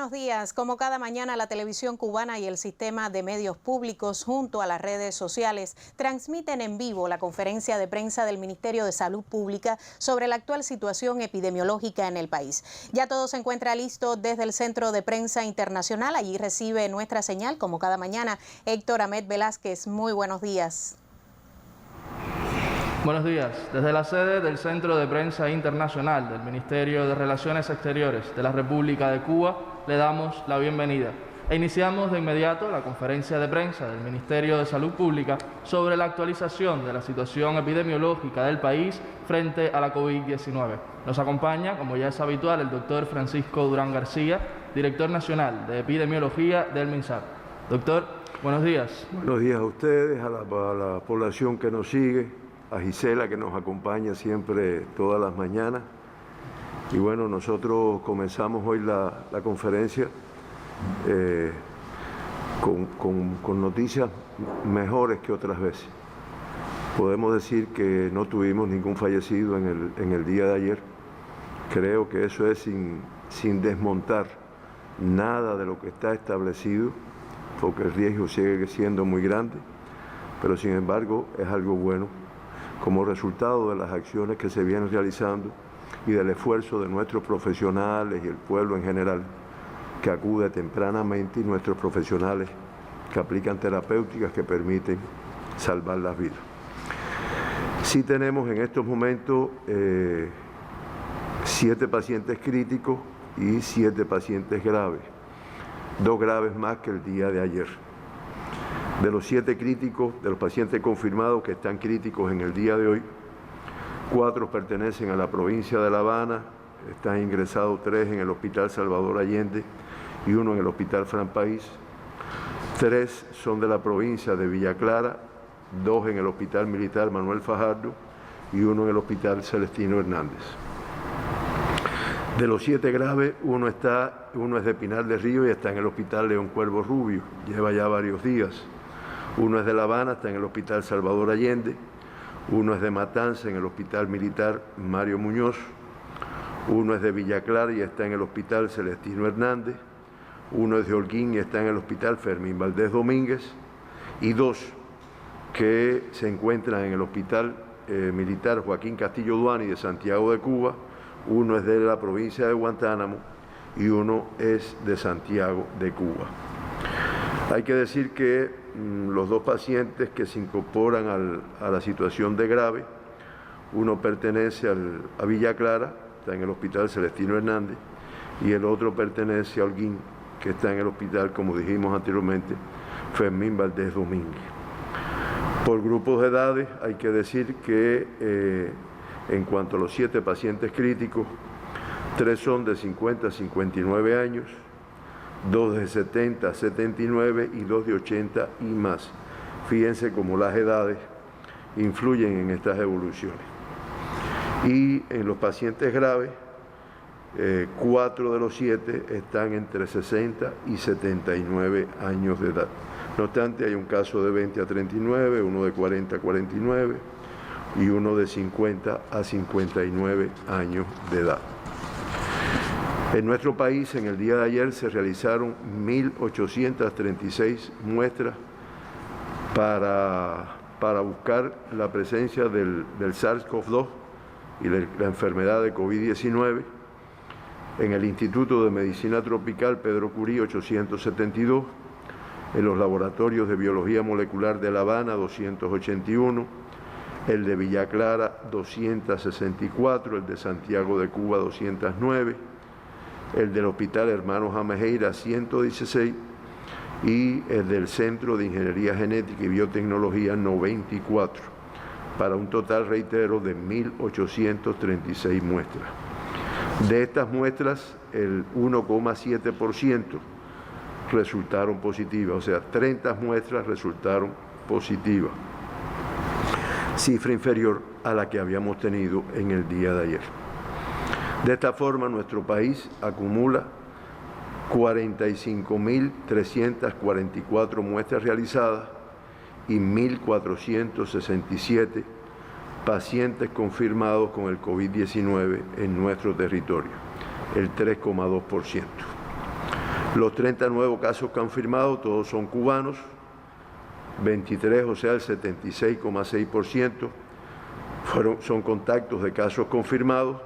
buenos días. Como cada mañana, la televisión cubana y el sistema de medios públicos junto a las redes sociales transmiten en vivo la conferencia de prensa del Ministerio de Salud Pública sobre la actual situación epidemiológica en el país. Ya todo se encuentra listo desde el Centro de Prensa Internacional. Allí recibe nuestra señal, como cada mañana, Héctor Ahmed Velázquez. Muy buenos días. Buenos días. Desde la sede del Centro de Prensa Internacional del Ministerio de Relaciones Exteriores de la República de Cuba, le damos la bienvenida. E iniciamos de inmediato la conferencia de prensa del Ministerio de Salud Pública sobre la actualización de la situación epidemiológica del país frente a la COVID-19. Nos acompaña, como ya es habitual, el doctor Francisco Durán García, director nacional de epidemiología del MINSAR. Doctor, buenos días. Buenos días a ustedes, a la población que nos sigue, a Gisela, que nos acompaña siempre todas las mañanas. Y bueno, nosotros comenzamos hoy la conferencia con noticias mejores que otras veces. Podemos decir que no tuvimos ningún fallecido en el día de ayer. Creo que eso es sin desmontar nada de lo que está establecido, porque el riesgo sigue siendo muy grande, pero sin embargo es algo bueno, como resultado de las acciones que se vienen realizando y del esfuerzo de nuestros profesionales y el pueblo en general, que acude tempranamente, y nuestros profesionales que aplican terapéuticas que permiten salvar las vidas. Sí tenemos en estos momentos 7 pacientes críticos y 7 pacientes graves, 2 graves más que el día de ayer. De los 7 críticos, de los pacientes confirmados que están críticos en el día de hoy, 4 pertenecen a la provincia de La Habana, están ingresados 3 en el Hospital Salvador Allende y 1 en el Hospital Fran País. 3 son de la provincia de Villa Clara, 2 en el Hospital Militar Manuel Fajardo y 1 en el Hospital Celestino Hernández. De los 7 graves, uno es de Pinar del Río y está en el Hospital León Cuervo Rubio, lleva ya varios días. 1 es de La Habana, está en el Hospital Salvador Allende. 1 es de Matanza, en el Hospital Militar Mario Muñoz. 1 es de Villa Clara y está en el Hospital Celestino Hernández. 1 es de Holguín y está en el Hospital Fermín Valdés Domínguez. Y 2 que se encuentran en el Hospital Militar Joaquín Castillo Duani de Santiago de Cuba. 1 es de la provincia de Guantánamo y 1 es de Santiago de Cuba. Hay que decir que los 2 pacientes que se incorporan a la situación de grave, uno pertenece a Villa Clara, está en el Hospital Celestino Hernández, y el otro pertenece a Holguín, que está en el hospital, como dijimos anteriormente, Fermín Valdés Domínguez. Por grupos de edades, hay que decir que en cuanto a los 7 pacientes críticos, 3 son de 50 a 59 años, 2 de 70 a 79 y 2 de 80 y más. Fíjense cómo las edades influyen en estas evoluciones. Y en los pacientes graves, 4 de los 7 están entre 60 y 79 años de edad. No obstante, hay un caso de 20 a 39, uno de 40 a 49 y uno de 50 a 59 años de edad. En nuestro país, en el día de ayer, se realizaron 1.836 muestras para buscar la presencia del SARS-CoV-2 y la enfermedad de COVID-19. En el Instituto de Medicina Tropical Pedro Curí, 872. En los laboratorios de Biología Molecular de La Habana, 281. El de Villa Clara, 264. El de Santiago de Cuba, 209. El del Hospital Hermanos Amejeira, 116, y el del Centro de Ingeniería Genética y Biotecnología, 94, para un total, reitero, de 1.836 muestras. De estas muestras, el 1,7% resultaron positivas, o sea, 30 muestras resultaron positivas, cifra inferior a la que habíamos tenido en el día de ayer. De esta forma, nuestro país acumula 45.344 muestras realizadas y 1.467 pacientes confirmados con el COVID-19 en nuestro territorio, el 3,2%. Los 30 nuevos casos confirmados, todos son cubanos, 23, o sea, el 76,6%, son contactos de casos confirmados,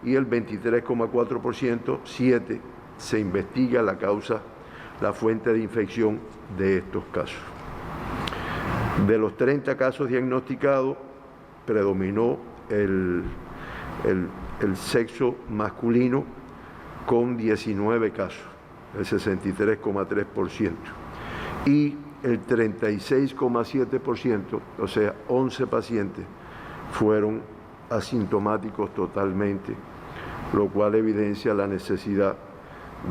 y el 23,4%, 7, se investiga la causa, la fuente de infección de estos casos. De los 30 casos diagnosticados, predominó el sexo masculino con 19 casos, el 63,3%, y el 36,7%, o sea, 11 pacientes, fueron asintomáticos totalmente, lo cual evidencia la necesidad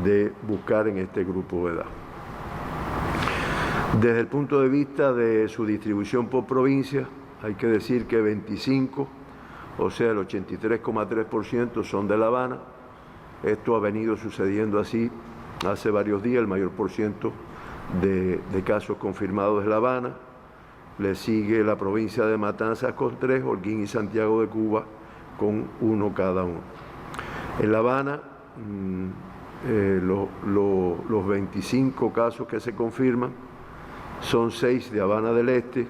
de buscar en este grupo de edad. Desde el punto de vista de su distribución por provincia, hay que decir que 25, o sea, el 83,3% son de La Habana. Esto ha venido sucediendo así hace varios días, el mayor porciento de casos confirmados de La Habana. Le sigue la provincia de Matanzas con 3, Holguín y Santiago de Cuba con 1 cada uno. En La Habana, los 25 casos que se confirman son 6 de Habana del Este,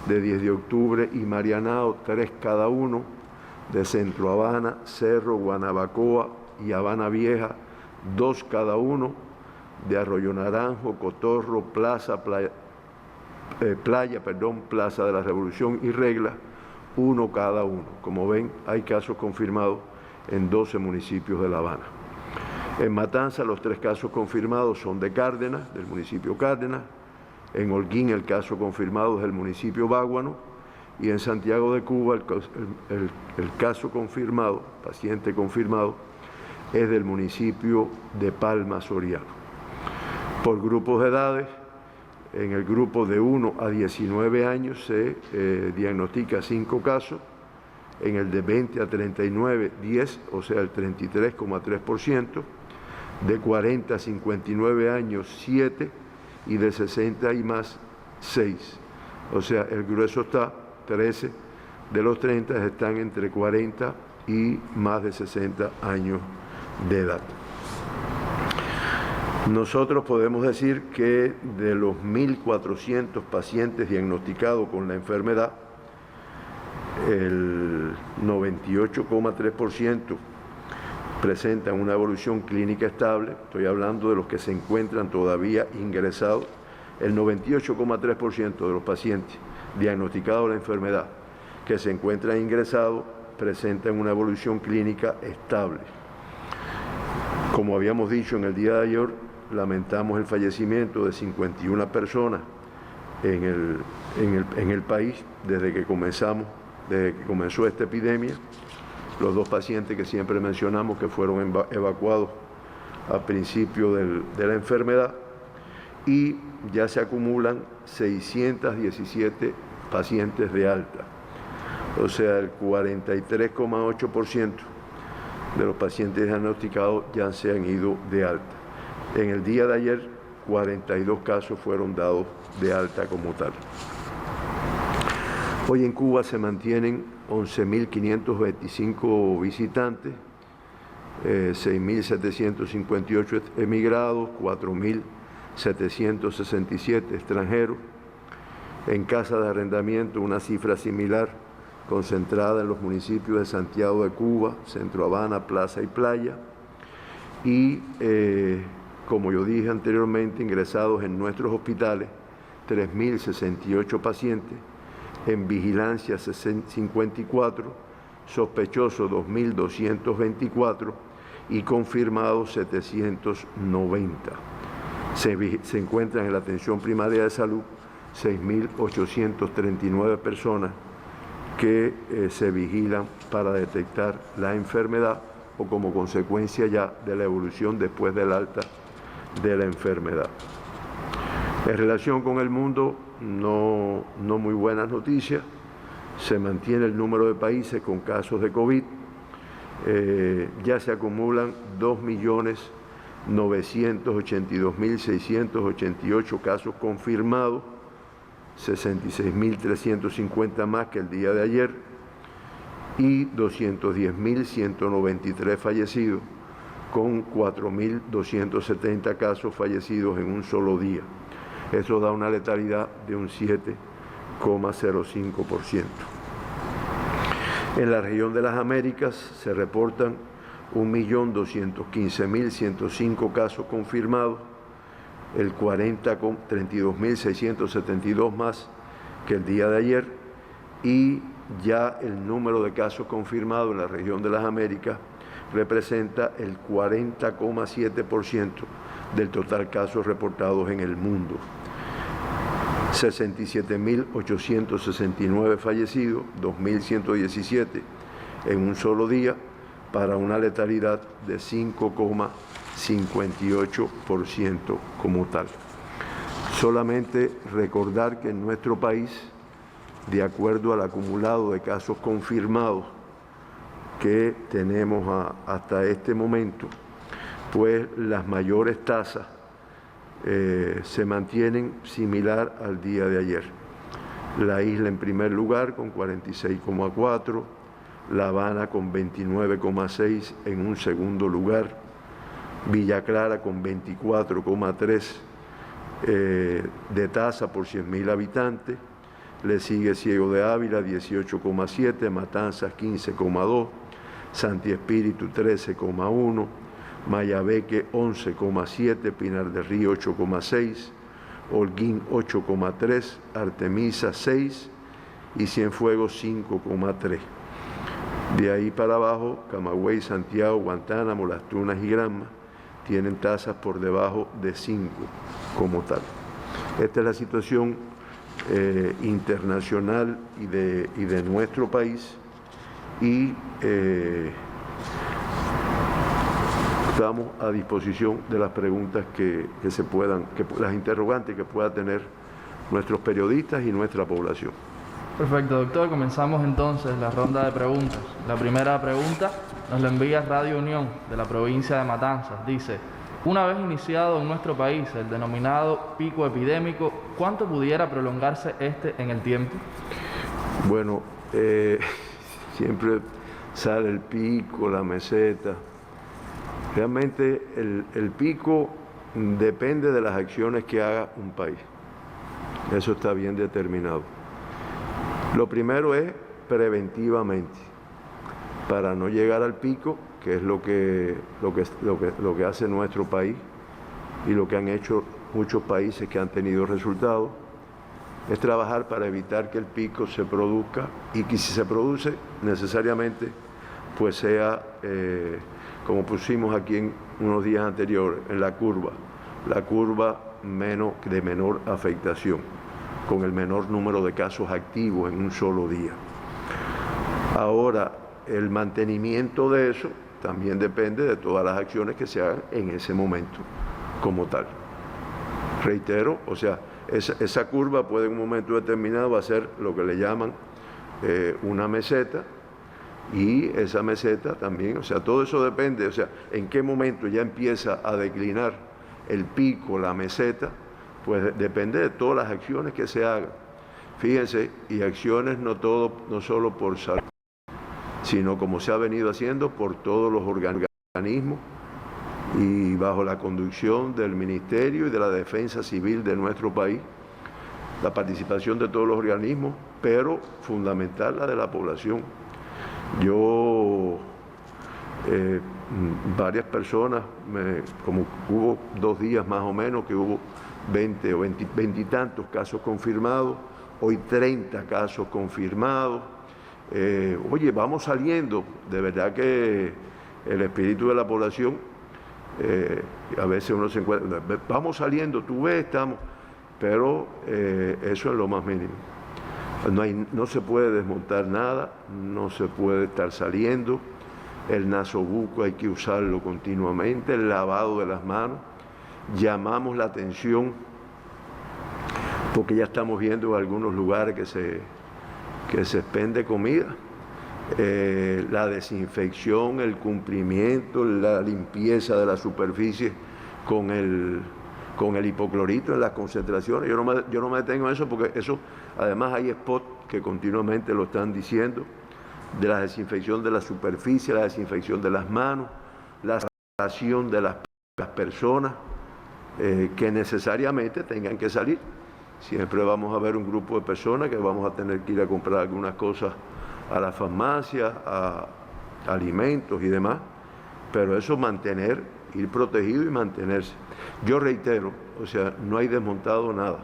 de 10 de octubre y Marianao, 3 cada uno, de Centro Habana, Cerro, Guanabacoa y Habana Vieja, 2 cada uno, de Arroyo Naranjo, Cotorro, Plaza de la Revolución y Regla, 1 cada uno. Como ven, hay casos confirmados en 12 municipios de La Habana. En Matanzas, los 3 casos confirmados son de Cárdenas, del municipio Cárdenas. En Holguín, el caso confirmado es del municipio Báguano. Y en Santiago de Cuba, el caso confirmado, paciente confirmado, es del municipio de Palma Soriano. Por grupos de edades, en el grupo de 1 a 19 años se diagnostica 5 casos, en el de 20 a 39, 10, o sea, el 33,3%, de 40 a 59 años, 7, y de 60 y más, 6. O sea, el grueso está, 13 de los 30 están entre 40 y más de 60 años de edad. Nosotros podemos decir que de los 1.400 pacientes diagnosticados con la enfermedad, el 98,3% presentan una evolución clínica estable. Estoy hablando de los que se encuentran todavía ingresados. El 98,3% de los pacientes diagnosticados con la enfermedad que se encuentran ingresados presentan una evolución clínica estable. Como habíamos dicho en el día de ayer, lamentamos el fallecimiento de 51 personas en el país desde que comenzó esta epidemia. Los 2 pacientes que siempre mencionamos que fueron evacuados a principio de la enfermedad, y ya se acumulan 617 pacientes de alta. O sea, el 43,8% de los pacientes diagnosticados ya se han ido de alta. En el día de ayer, 42 casos fueron dados de alta como tal. Hoy en Cuba se mantienen 11.525 visitantes, 6.758 emigrados, 4.767 extranjeros. En casas de arrendamiento, una cifra similar, concentrada en los municipios de Santiago de Cuba, Centro Habana, Plaza y Playa. Y, como yo dije anteriormente, ingresados en nuestros hospitales, 3.068 pacientes, en vigilancia 54, sospechosos 2.224 y confirmados 790. Se encuentran en la atención primaria de salud 6.839 personas que se vigilan para detectar la enfermedad o como consecuencia ya de la evolución después del alta de la enfermedad. En relación con el mundo, no muy buenas noticias. Se mantiene el número de países con casos de COVID. Ya se acumulan 2.982.688 casos confirmados, 66.350 más que el día de ayer, y 210.193 fallecidos, con 4.270 casos fallecidos en un solo día. Eso da una letalidad de un 7,05%. En la región de las Américas se reportan 1.215.105 casos confirmados, el 32.672 más que el día de ayer, y ya el número de casos confirmados en la región de las Américas representa el 40,7% del total casos reportados en el mundo. 67.869 fallecidos, 2.117 en un solo día, para una letalidad de 5,58% como tal. Solamente recordar que en nuestro país, de acuerdo al acumulado de casos confirmados que tenemos hasta este momento, pues las mayores tasas se mantienen similar al día de ayer. La isla en primer lugar con 46,4, La Habana con 29,6 en un segundo lugar, Villa Clara con 24,3 de tasa por 100.000 habitantes, le sigue Ciego de Ávila 18,7, Matanzas 15,2, Santi Espíritu 13,1, Mayabeque 11,7, Pinar del Río 8,6, Holguín 8,3, Artemisa 6 y Cienfuegos 5,3. De ahí para abajo, Camagüey, Santiago, Guantánamo, Las Tunas y Granma tienen tasas por debajo de 5 como tal. Esta es la situación internacional y de nuestro país, y estamos a disposición de las preguntas que se puedan, las interrogantes que puedan tener nuestros periodistas y nuestra población. Perfecto, doctor. Comenzamos entonces la ronda de preguntas. La primera pregunta nos la envía Radio Unión de la provincia de Matanzas. Dice: una vez iniciado en nuestro país el denominado pico epidémico, ¿cuánto pudiera prolongarse este en el tiempo? Bueno, siempre sale el pico, la meseta. Realmente el pico depende de las acciones que haga un país. Eso está bien determinado. Lo primero es preventivamente, para no llegar al pico, que es lo que hace nuestro país y lo que han hecho muchos países que han tenido resultados, es trabajar para evitar que el pico se produzca, y que si se produce necesariamente pues sea como pusimos aquí en unos días anteriores, en la curva de menor afectación, con el menor número de casos activos en un solo día. Ahora, el mantenimiento de eso también depende de todas las acciones que se hagan en ese momento como tal. Reitero, o sea, esa curva puede en un momento determinado hacer lo que le llaman una meseta, y esa meseta también, o sea, todo eso depende, o sea, en qué momento ya empieza a declinar el pico, la meseta, pues depende de todas las acciones que se hagan. Fíjense, y acciones no solo por salud, sino como se ha venido haciendo por todos los organismos y bajo la conducción del Ministerio y de la Defensa Civil de nuestro país, la participación de todos los organismos, pero fundamental la de la población. Varias personas, como hubo 2 días más o menos que hubo 20 o 20 y tantos casos confirmados, hoy 30 casos confirmados. Oye, vamos saliendo, de verdad que el espíritu de la población, a veces uno se encuentra, vamos saliendo, tú ves, estamos, pero eso es lo más mínimo. No se puede desmontar nada, no se puede estar saliendo, el nasobuco hay que usarlo continuamente, el lavado de las manos. Llamamos la atención porque ya estamos viendo en algunos lugares que se expende comida, la desinfección, el cumplimiento, la limpieza de la superficie con el hipoclorito en las concentraciones. Yo no me detengo en eso, porque eso, además hay spots que continuamente lo están diciendo, de la desinfección de la superficie, la desinfección de las manos, separación de las personas que necesariamente tengan que salir. Siempre vamos a ver un grupo de personas que vamos a tener que ir a comprar algunas cosas a la farmacia, a alimentos y demás, pero eso ir protegido y mantenerse. Yo reitero, o sea, no hay desmontado nada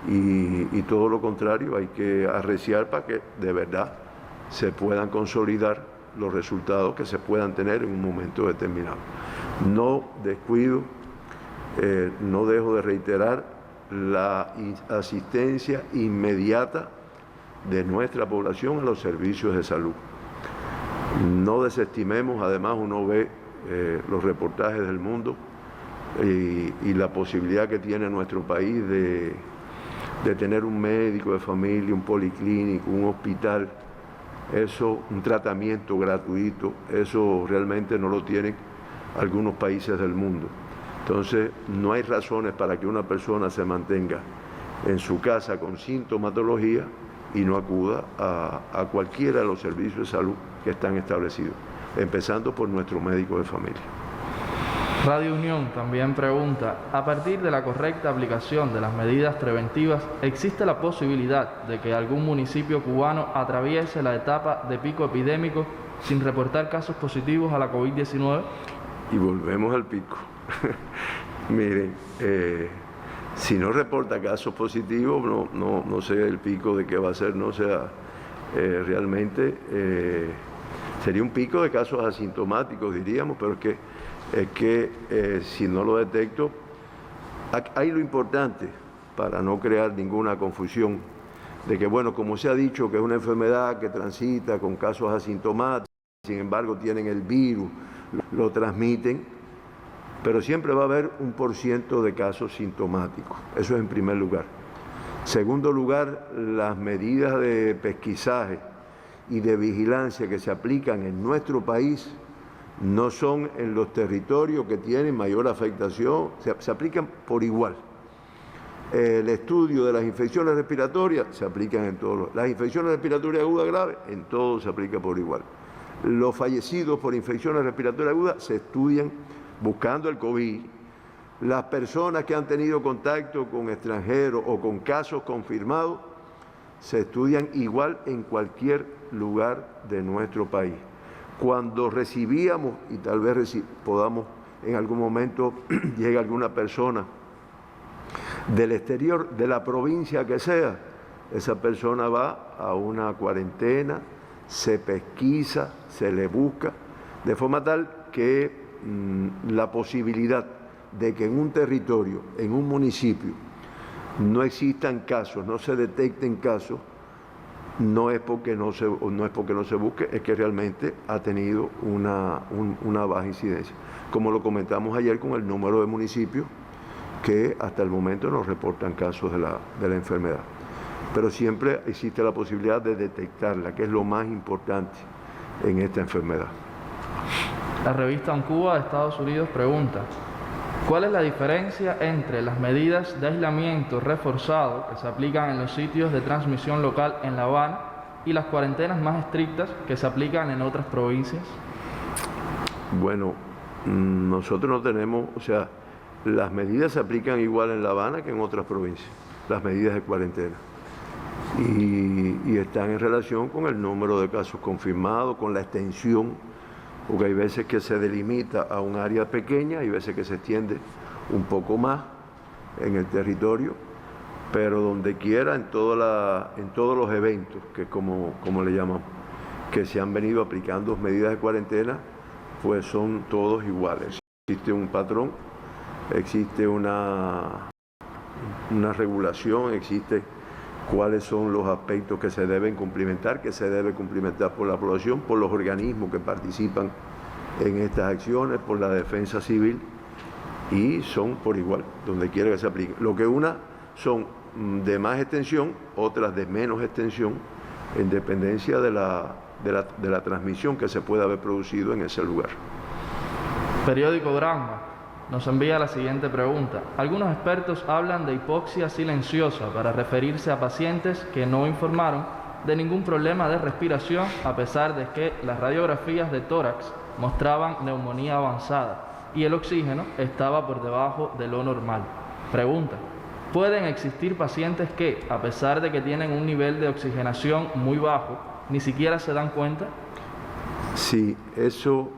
y todo lo contrario, hay que arreciar para que de verdad se puedan consolidar los resultados que se puedan tener en un momento determinado. No descuido, no dejo de reiterar la asistencia inmediata de nuestra población a los servicios de salud. No desestimemos, además uno ve los reportajes del mundo y la posibilidad que tiene nuestro país de tener un médico de familia, un policlínico, un hospital, eso, un tratamiento gratuito, eso realmente no lo tienen algunos países del mundo. Entonces, no hay razones para que una persona se mantenga en su casa con sintomatología y no acuda a cualquiera de los servicios de salud que están establecidos, empezando por nuestro médico de familia. Radio Unión también pregunta, a partir de la correcta aplicación de las medidas preventivas, ¿existe la posibilidad de que algún municipio cubano atraviese la etapa de pico epidémico sin reportar casos positivos a la COVID-19? Y volvemos al pico. Miren, si no reporta casos positivos, no sé el pico de qué va a ser, no sea, realmente sería un pico de casos asintomáticos, diríamos, pero es que si no lo detecto, hay lo importante, para no crear ninguna confusión, de que, bueno, como se ha dicho, que es una enfermedad que transita con casos asintomáticos, sin embargo tienen el virus, lo transmiten, pero siempre va a haber un % de casos sintomáticos. Eso es en primer lugar. Segundo lugar, las medidas de pesquisaje y de vigilancia que se aplican en nuestro país no son en los territorios que tienen mayor afectación, se aplican por igual. El estudio de las infecciones respiratorias se aplican en todos. Las infecciones respiratorias agudas graves, en todos se aplica por igual. Los fallecidos por infecciones respiratorias agudas se estudian buscando el COVID. Las personas que han tenido contacto con extranjeros o con casos confirmados se estudian igual en cualquier lugar de nuestro país. Cuando recibíamos, y tal vez podamos en algún momento llegue alguna persona del exterior, de la provincia que sea, esa persona va a una cuarentena, se pesquisa, se le busca, de forma tal que la posibilidad de que en un territorio, en un municipio, no existan casos, no se detecten casos, no es porque no se busque, es que realmente ha tenido una baja incidencia. Como lo comentamos ayer con el número de municipios que hasta el momento nos reportan casos de la enfermedad. Pero siempre existe la posibilidad de detectarla, que es lo más importante en esta enfermedad. La revista Cuba de Estados Unidos pregunta, ¿cuál es la diferencia entre las medidas de aislamiento reforzado que se aplican en los sitios de transmisión local en La Habana y las cuarentenas más estrictas que se aplican en otras provincias? Bueno, nosotros no tenemos, o sea, las medidas se aplican igual en La Habana que en otras provincias, las medidas de cuarentena. Y están en relación con el número de casos confirmados, con la extensión, porque hay veces que se delimita a un área pequeña, hay veces que se extiende un poco más en el territorio, pero donde quiera, en todos los eventos, que como le llamamos, que se han venido aplicando medidas de cuarentena, pues son todos iguales. Existe un patrón, existe una regulación, existe cuáles son los aspectos que se deben cumplimentar, que se debe cumplimentar por la población, por los organismos que participan en estas acciones, por la defensa civil, y son por igual, donde quiera que se apliquen. Lo que unas son de más extensión, otras de menos extensión, en dependencia de la transmisión que se pueda haber producido en ese lugar. Periódico Granma nos envía la siguiente pregunta. Algunos expertos hablan de hipoxia silenciosa para referirse a pacientes que no informaron de ningún problema de respiración a pesar de que las radiografías de tórax mostraban neumonía avanzada. y el oxígeno estaba por debajo de lo normal. Pregunta: ¿pueden existir pacientes que, a pesar de que tienen un nivel de oxigenación muy bajo, ni siquiera se dan cuenta? Sí, eso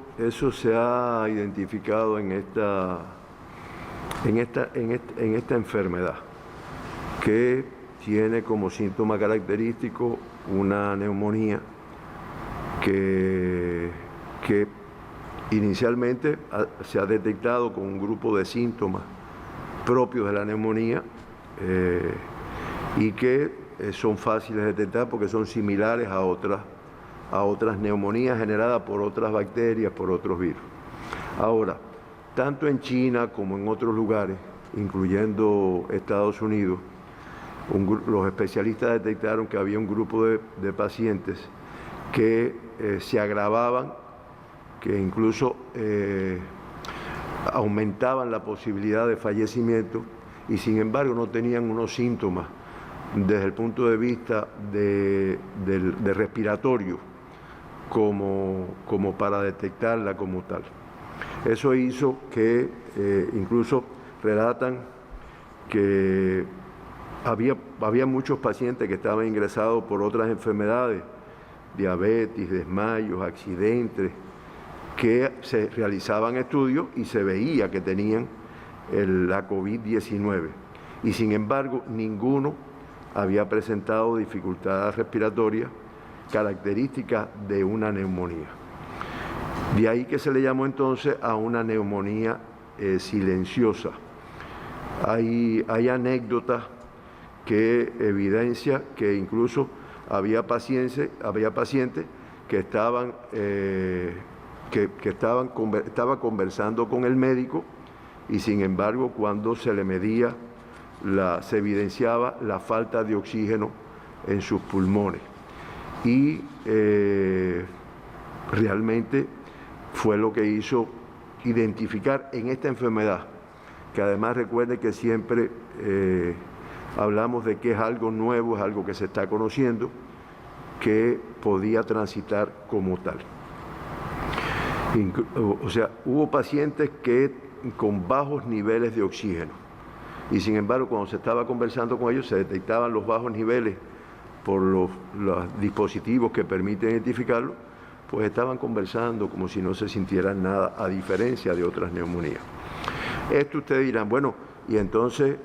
se ha identificado en esta enfermedad, que tiene como síntoma característico una neumonía que inicialmente se ha detectado con un grupo de síntomas propios de la neumonía y que son fáciles de detectar porque son similares a otras neumonías generadas por otras bacterias, por otros virus. Ahora, tanto en China como en otros lugares, incluyendo Estados Unidos, los especialistas detectaron que había un grupo de pacientes que se agravaban, que incluso aumentaban la posibilidad de fallecimiento y sin embargo no tenían unos síntomas desde el punto de vista de respiratorio como para detectarla como tal. Eso hizo que incluso relatan que había muchos pacientes que estaban ingresados por otras enfermedades, diabetes, desmayos, accidentes, que se realizaban estudios y se veía que tenían la COVID-19 y sin embargo ninguno había presentado dificultades respiratorias características de una neumonía. De ahí que se le llamó entonces a una neumonía silenciosa. Hay anécdotas que evidencian que incluso había pacientes que estaban conversando con el médico y sin embargo cuando se le medía se evidenciaba la falta de oxígeno en sus pulmones y realmente fue lo que hizo identificar en esta enfermedad, que además recuerde que siempre hablamos de que es algo nuevo, es algo que se está conociendo, que podía transitar como tal. O sea, hubo pacientes que con bajos niveles de oxígeno y sin embargo cuando se estaba conversando con ellos se detectaban los bajos niveles por los dispositivos que permiten identificarlo, pues estaban conversando como si no se sintieran nada, a diferencia de otras neumonías. Esto ustedes dirán, bueno, y entonces,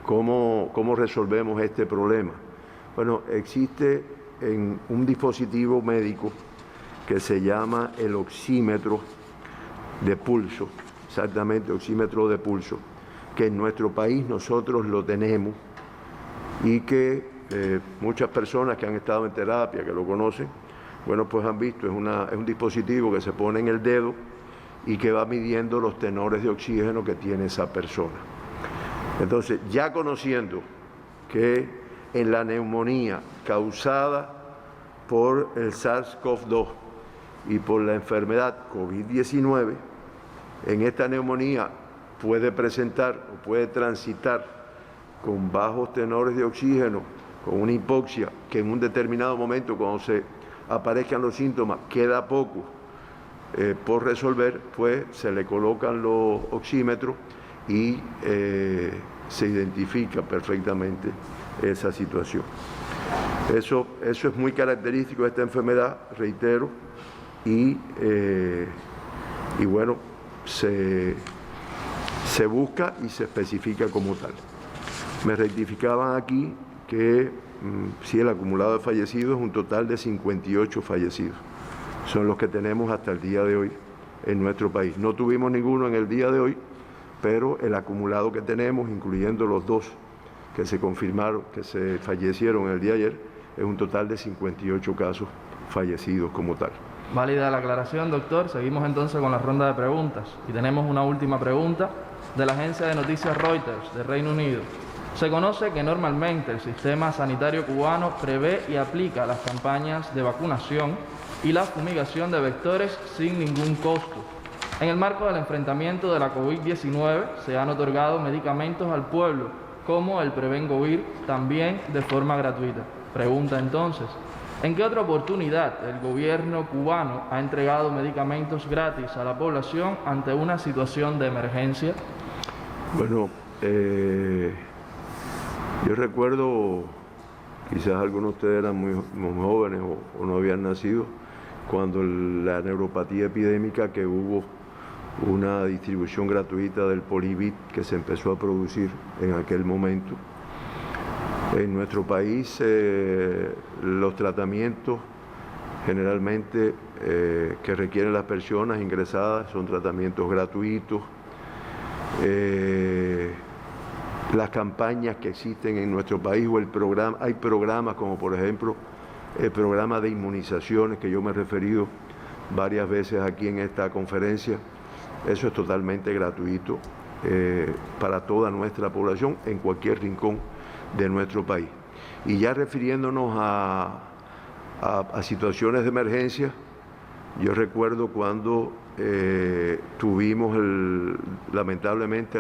¿cómo resolvemos este problema? Bueno, existe un dispositivo médico que se llama el oxímetro de pulso, exactamente, oxímetro de pulso, que en nuestro país nosotros lo tenemos y que muchas personas que han estado en terapia, que lo conocen, bueno, pues han visto, es un dispositivo que se pone en el dedo y que va midiendo los tenores de oxígeno que tiene esa persona. Entonces, ya conociendo que en la neumonía causada por el SARS-CoV-2 y por la enfermedad COVID-19, en esta neumonía puede presentar o puede transitar con bajos tenores de oxígeno, con una hipoxia, que en un determinado momento, cuando se aparezcan los síntomas, queda poco por resolver, pues se le colocan los oxímetros y se identifica perfectamente esa situación. Eso es muy característico de esta enfermedad, reitero, y bueno, se busca y se especifica como tal. Me rectificaban aquí que si el acumulado de fallecidos es un total de 58 fallecidos. Son los que tenemos hasta el día de hoy en nuestro país. No tuvimos ninguno en el día de hoy, pero el acumulado que tenemos, incluyendo los dos que se confirmaron, que se fallecieron el día de ayer, es un total de 58 casos fallecidos como tal. Válida la aclaración, doctor. Seguimos entonces con la ronda de preguntas. Y tenemos una última pregunta de la agencia de noticias Reuters de Reino Unido. Se conoce que normalmente el sistema sanitario cubano prevé y aplica las campañas de vacunación y la fumigación de vectores sin ningún costo. En el marco del enfrentamiento de la COVID-19 se han otorgado medicamentos al pueblo, como el Prevengovir, también de forma gratuita. Pregunta entonces, ¿En qué otra oportunidad el gobierno cubano ha entregado medicamentos gratis a la población ante una situación de emergencia? Bueno, yo recuerdo, quizás algunos de ustedes eran muy jóvenes o no habían nacido, cuando la neuropatía epidémica, que hubo una distribución gratuita del Polivit que se empezó a producir en aquel momento. En nuestro país los tratamientos generalmente que requieren las personas ingresadas son tratamientos gratuitos. Las campañas que existen en nuestro país o hay programas como por ejemplo el programa de inmunizaciones que yo me he referido varias veces aquí en esta conferencia. Eso es totalmente gratuito para toda nuestra población en cualquier rincón de nuestro país. Y ya refiriéndonos a situaciones de emergencia, yo recuerdo cuando tuvimos lamentablemente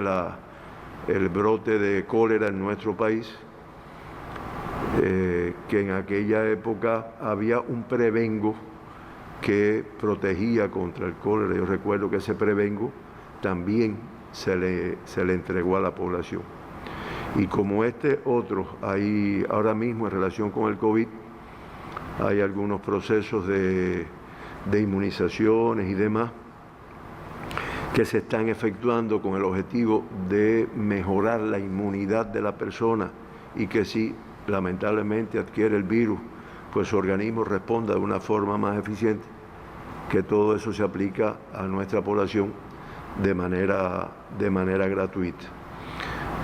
el brote de cólera en nuestro país, que en aquella época había un prevengo que protegía contra el cólera. Yo recuerdo que ese prevengo también se le entregó a la población. Y como otros, hay ahora mismo en relación con el COVID, hay algunos procesos de inmunizaciones y demás que se están efectuando con el objetivo de mejorar la inmunidad de la persona y que si lamentablemente adquiere el virus, pues su organismo responda de una forma más eficiente, que todo eso se aplica a nuestra población de manera gratuita.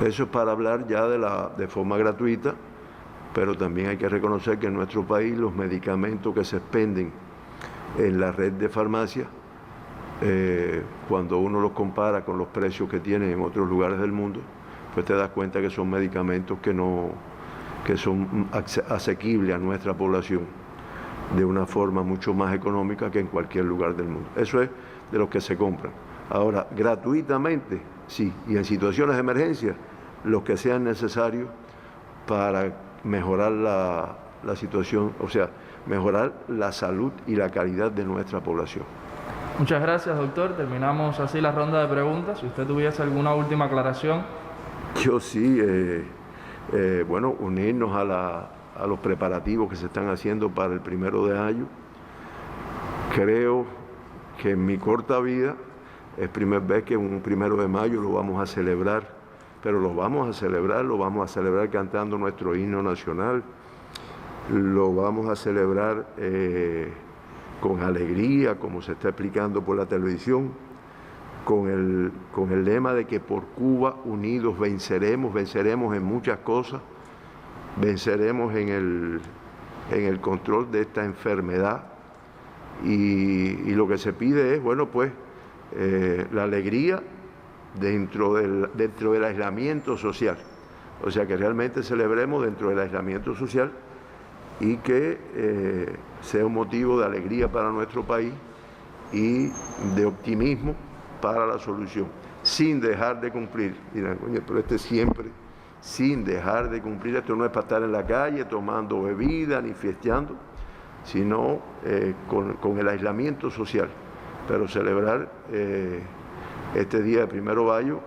Eso es para hablar ya de forma gratuita, pero también hay que reconocer que en nuestro país los medicamentos que se expenden en la red de farmacias, cuando uno los compara con los precios que tienen en otros lugares del mundo, pues te das cuenta que son medicamentos que son asequibles a nuestra población de una forma mucho más económica que en cualquier lugar del mundo. Eso es de los que se compran. Ahora, gratuitamente, sí, y en situaciones de emergencia, los que sean necesarios para mejorar la situación, o sea, mejorar la salud y la calidad de nuestra población. Muchas gracias, doctor. Terminamos así la ronda de preguntas. Si usted tuviese alguna última aclaración. Yo sí, bueno, unirnos a los preparativos que se están haciendo para el 1 de mayo. Creo que en mi corta vida es primera vez que un 1 de mayo lo vamos a celebrar, pero lo vamos a celebrar cantando nuestro himno nacional, lo vamos a celebrar con alegría, como se está explicando por la televisión, con el lema de que por Cuba unidos venceremos en muchas cosas, venceremos en el control de esta enfermedad y lo que se pide es, bueno, pues la alegría dentro del aislamiento social, o sea que realmente celebremos dentro del aislamiento social y que sea un motivo de alegría para nuestro país y de optimismo para la solución, sin dejar de cumplir. Dirán, coño, pero siempre, sin dejar de cumplir, esto no es para estar en la calle tomando bebida ni fiesteando, sino con el aislamiento social, pero celebrar este día de 1 de mayo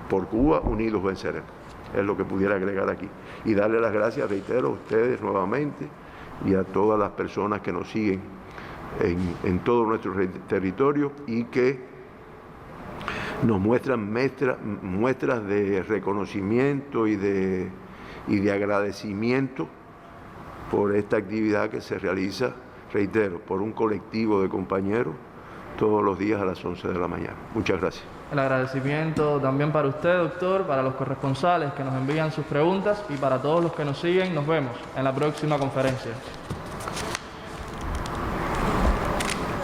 por Cuba, unidos venceremos. Es lo que pudiera agregar aquí. Y darle las gracias, reitero, a ustedes nuevamente y a todas las personas que nos siguen en todo nuestro territorio y que nos muestran muestras de reconocimiento y de agradecimiento por esta actividad que se realiza, reitero, por un colectivo de compañeros todos los días a las 11 de la mañana. Muchas gracias. El agradecimiento también para usted, doctor, para los corresponsales que nos envían sus preguntas y para todos los que nos siguen. Nos vemos en la próxima conferencia.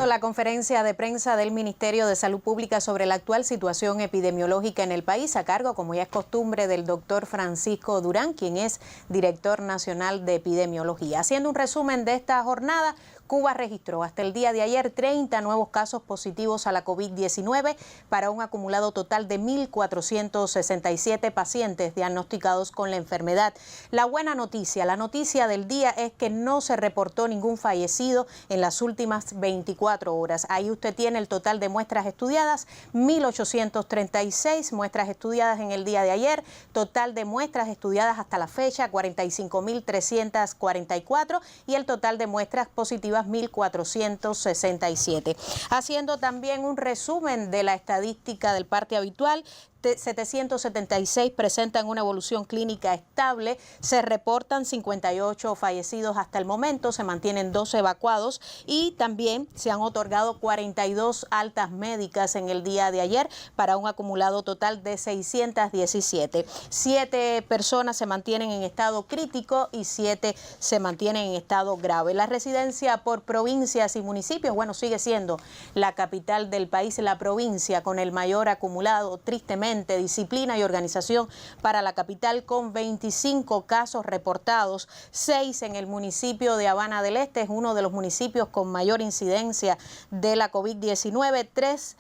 La conferencia de prensa del Ministerio de Salud Pública sobre la actual situación epidemiológica en el país, a cargo, como ya es costumbre, del doctor Francisco Durán, quien es director nacional de epidemiología. Haciendo un resumen de esta jornada, Cuba registró hasta el día de ayer 30 nuevos casos positivos a la COVID-19 para un acumulado total de 1.467 pacientes diagnosticados con la enfermedad. La buena noticia, la noticia del día es que no se reportó ningún fallecido en las últimas 24 horas. Ahí usted tiene el total de muestras estudiadas, 1.836 muestras estudiadas en el día de ayer, total de muestras estudiadas hasta la fecha 45.344 y el total de muestras positivas 1.467. Haciendo también un resumen de la estadística del parte habitual, 776 presentan una evolución clínica estable, se reportan 58 fallecidos hasta el momento, se mantienen 2 evacuados y también se han otorgado 42 altas médicas en el día de ayer para un acumulado total de 617. 7 personas se mantienen en estado crítico y 7 se mantienen en estado grave. La residencia por provincias y municipios, bueno, sigue siendo la capital del país, la provincia con el mayor acumulado, tristemente, disciplina y organización para la capital con 25 casos reportados, 6 en el municipio de Habana del Este, es uno de los municipios con mayor incidencia de la COVID-19, 3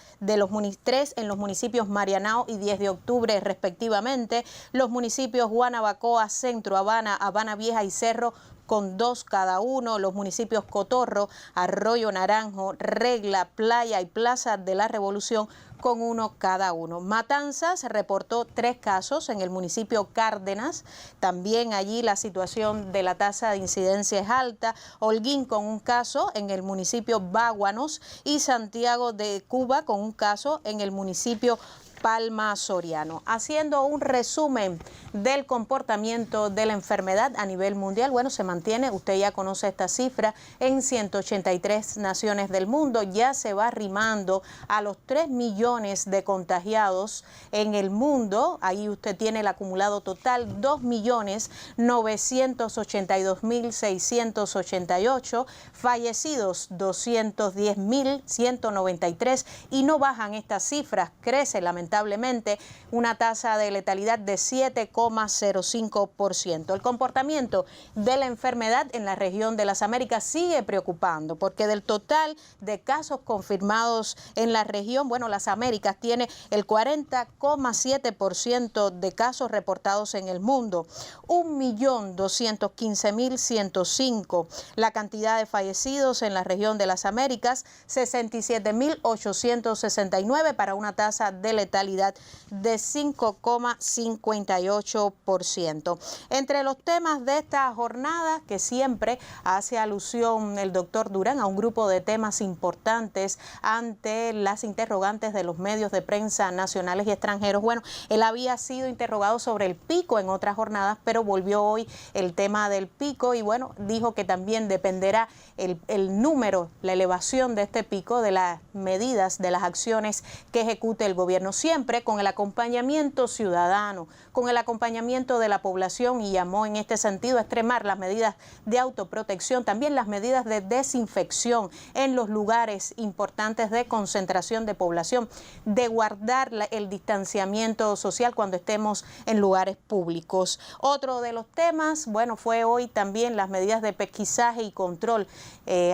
en los municipios Marianao y 10 de octubre respectivamente, los municipios Guanabacoa, Centro, Habana, Habana Vieja y Cerro con 2 cada uno, los municipios Cotorro, Arroyo Naranjo, Regla, Playa y Plaza de la Revolución con 1 cada uno. Matanzas reportó 3 casos en el municipio Cárdenas, también allí la situación de la tasa de incidencia es alta, Holguín con 1 caso en el municipio Báguanos y Santiago de Cuba con 1 caso en el municipio Palma Soriano. Haciendo un resumen del comportamiento de la enfermedad a nivel mundial, bueno, se mantiene, usted ya conoce esta cifra, en 183 naciones del mundo, ya se va arrimando a los 3 millones de contagiados en el mundo, ahí usted tiene el acumulado total, 2.982.688, fallecidos 210.193 y no bajan estas cifras, crece lamentablemente una tasa de letalidad de 7,05%. El comportamiento de la enfermedad en la región de las Américas sigue preocupando porque del total de casos confirmados en la región, bueno, las Américas tiene el 40,7% de casos reportados en el mundo, 1.215.105. La cantidad de fallecidos en la región de las Américas, 67.869 para una tasa de letalidad de 5,58%. Entre los temas de esta jornada, que siempre hace alusión el doctor Durán a un grupo de temas importantes ante las interrogantes de los medios de prensa nacionales y extranjeros. Bueno, él había sido interrogado sobre el pico en otras jornadas, pero volvió hoy el tema del pico y bueno, dijo que también dependerá el número, la elevación de este pico de las medidas, de las acciones que ejecute el gobierno, siempre con el acompañamiento ciudadano, con el acompañamiento de la población y llamó en este sentido a extremar las medidas de autoprotección, también las medidas de desinfección en los lugares importantes de concentración de población, de guardar el distanciamiento social cuando estemos en lugares públicos. Otro de los temas, bueno, fue hoy también las medidas de pesquisaje y control.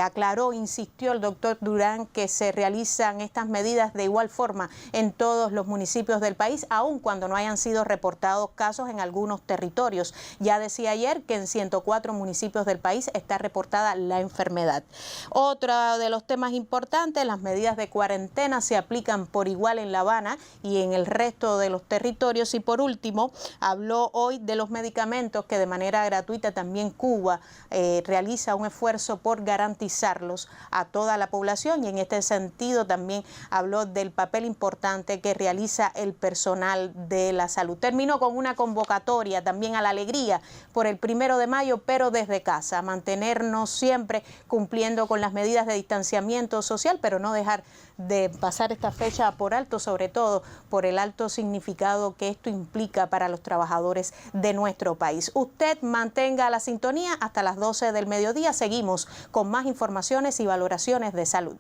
Aclaró, insistió el doctor Durán que se realizan estas medidas de igual forma en todos los municipios del país, aun cuando no hayan sido reportados casos en algunos territorios. Ya decía ayer que en 104 municipios del país está reportada la enfermedad. Otro de los temas importantes, las medidas de cuarentena se aplican por igual en La Habana y en el resto de los territorios. Y por último, habló hoy de los medicamentos que de manera gratuita también Cuba realiza un esfuerzo por garantizarlos a toda la población y en este sentido también habló del papel importante que realiza el personal de la salud. Terminó con una convocatoria también a la alegría por el 1 de mayo, pero desde casa, mantenernos siempre cumpliendo con las medidas de distanciamiento social, pero no dejar de pasar esta fecha por alto, sobre todo por el alto significado que esto implica para los trabajadores de nuestro país. Usted mantenga la sintonía hasta las 12 del mediodía. Seguimos con más informaciones y valoraciones de salud.